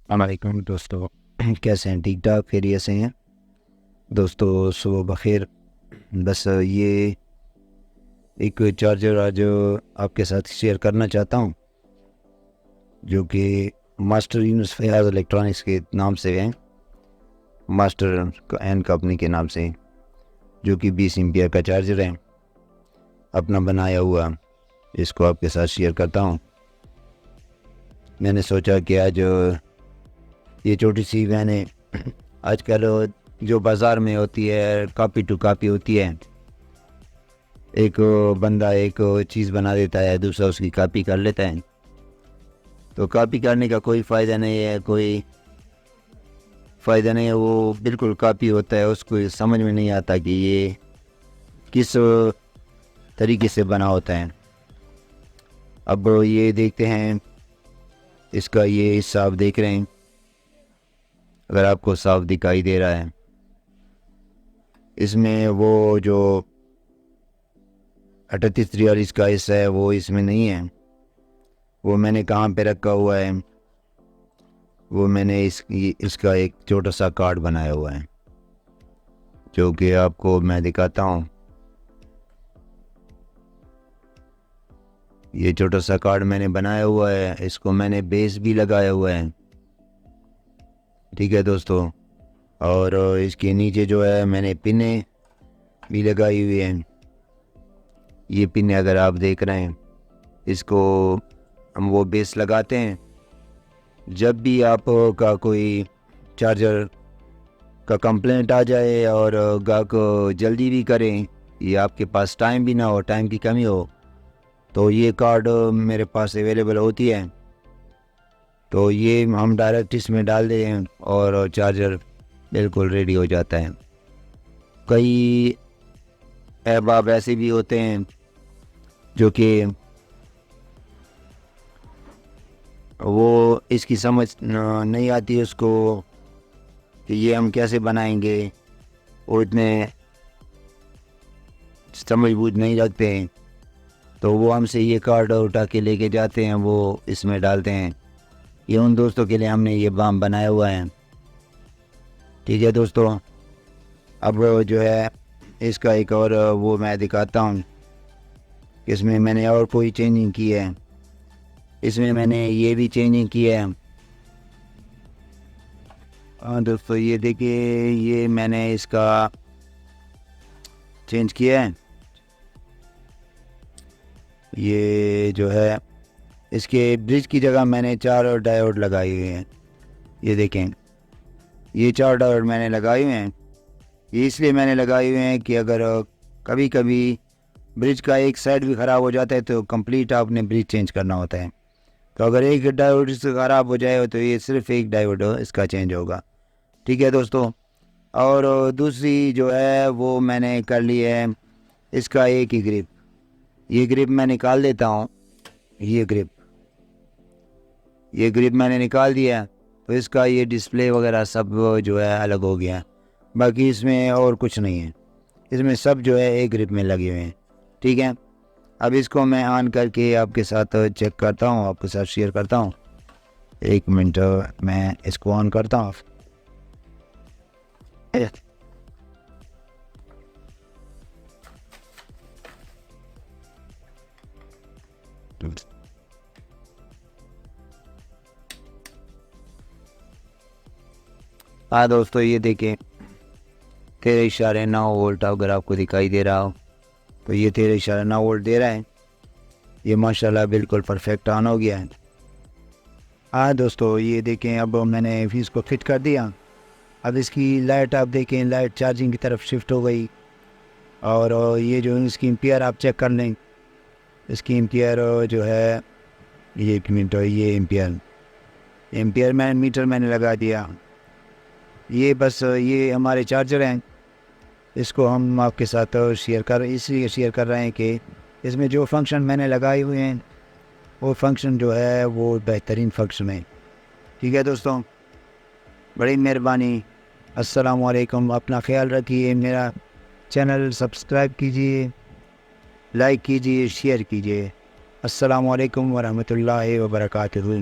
वालेकुम दोस्तों। कैसे हैं? ठीक ठाक खैरियत से हैं दोस्तों? सुबह बखैर। बस ये एक चार्जर आज आपके साथ शेयर करना चाहता हूँ, जो कि मास्टर यूनुस फयाज इलेक्ट्रॉनिक्स के नाम से है, मास्टर एंड कंपनी के नाम से, जो कि 20 एम्पियर का चार्जर है, अपना बनाया हुआ। इसको आपके साथ शेयर करता हूँ। मैंने सोचा कि आज ये छोटी सी मैंने आजकल जो बाज़ार में होती है, कॉपी टू कॉपी होती है। एक बंदा एक चीज़ बना देता है, दूसरा उसकी कॉपी कर लेता है। तो कॉपी करने का कोई फ़ायदा नहीं है, कोई फ़ायदा नहीं है। वो बिल्कुल कॉपी होता है, उसको समझ में नहीं आता कि ये किस तरीके से बना होता है। अब ये देखते हैं, इसका ये हिस्सा आप देख रहे हैं, अगर आपको साफ दिखाई दे रहा है। इसमें वो जो 3843 का हिस्सा है वो इसमें नहीं है। वो मैंने कहाँ पे रखा हुआ है, वो मैंने इसका एक छोटा सा कार्ड बनाया हुआ है, जो कि आपको मैं दिखाता हूँ। ये छोटा सा कार्ड मैंने बनाया हुआ है, इसको मैंने बेस भी लगाया हुआ है। ठीक है दोस्तों। और इसके नीचे जो है मैंने पिने भी लगाई हुई हैं। ये पिने अगर आप देख रहे हैं, इसको हम वो बेस लगाते हैं। जब भी आपका कोई चार्जर का कंप्लेंट आ जाए और गाहक जल्दी भी करें, ये आपके पास टाइम भी ना हो, टाइम की कमी हो, तो ये कार्ड मेरे पास अवेलेबल होती है। तो ये हम डायरेक्ट इसमें डाल दें और चार्जर बिल्कुल रेडी हो जाता है। कई अहबाब ऐसे भी होते हैं जो कि वो इसकी समझ नहीं आती उसको कि ये हम कैसे बनाएंगे। वो इतने समझ बूझ नहीं रखते हैं, तो वो हमसे ये कार्ड उठा के लेके जाते हैं, वो इसमें डालते हैं। ये उन दोस्तों के लिए हमने ये बाम बनाया हुआ है। ठीक है दोस्तों। अब जो है इसका एक और वो मैं दिखाता हूँ, इसमें मैंने और कोई चेंजिंग की है। इसमें मैंने ये भी चेंजिंग की है। हाँ दोस्तों, ये देखिए, ये मैंने इसका चेंज किया है। ये जो है, इसके ब्रिज की जगह मैंने 4 डायोड लगाए हुए हैं। ये देखें, ये 4 डायोड मैंने लगाए हुए हैं। ये इसलिए मैंने लगाए हुए हैं कि अगर कभी कभी ब्रिज का एक साइड भी ख़राब हो जाता है तो कंप्लीट आपने ब्रिज चेंज करना होता है। तो अगर एक डायोड इससे ख़राब हो जाए तो ये सिर्फ एक डायोड इसका चेंज होगा। ठीक है दोस्तों। और दूसरी जो है वो मैंने कर ली है, इसका एक ही ग्रिप। ये ग्रिप मैं निकाल देता हूँ। ये ग्रिप मैंने निकाल दिया, तो इसका ये डिस्प्ले वगैरह सब जो है अलग हो गया। बाकी इसमें और कुछ नहीं है, इसमें सब जो है एक ग्रिप में लगे हुए हैं। ठीक है। अब इसको मैं ऑन करके आपके साथ चेक करता हूँ, आपके साथ शेयर करता हूँ। एक मिनट, मैं इसको ऑन करता हूँ। हाँ दोस्तों, ये देखें, 13.9 वोल्ट अगर आपको दिखाई दे रहा हो, तो ये 13.9 वोल्ट दे रहा है। ये माशाल्लाह बिल्कुल परफेक्ट ऑन हो गया है। हाँ दोस्तों, ये देखें, अब मैंने फ्यूज़ को फिट कर दिया। अब इसकी लाइट आप देखें, लाइट चार्जिंग की तरफ शिफ्ट हो गई। और ये जो इसकी एम्पियर आप चेक कर लें, इसकी एम्पियर जो है, ये एक मिनट, ये एम्पियर मैन मीटर मैंने लगा दिया। ये बस ये हमारे चार्जर हैं, इसको हम आपके साथ इसलिए शेयर कर रहे हैं कि इसमें जो फंक्शन मैंने लगाए हुए हैं वो फंक्शन जो है वो बेहतरीन फंक्शन है। ठीक है दोस्तों, बड़ी मेहरबानी। अस्सलामु अलैकुम। अपना ख्याल रखिए। मेरा चैनल सब्सक्राइब कीजिए, लाइक कीजिए, शेयर कीजिए। अस्सलामु अलैकुम वरहमतुल्लाहि वबरकातुहू।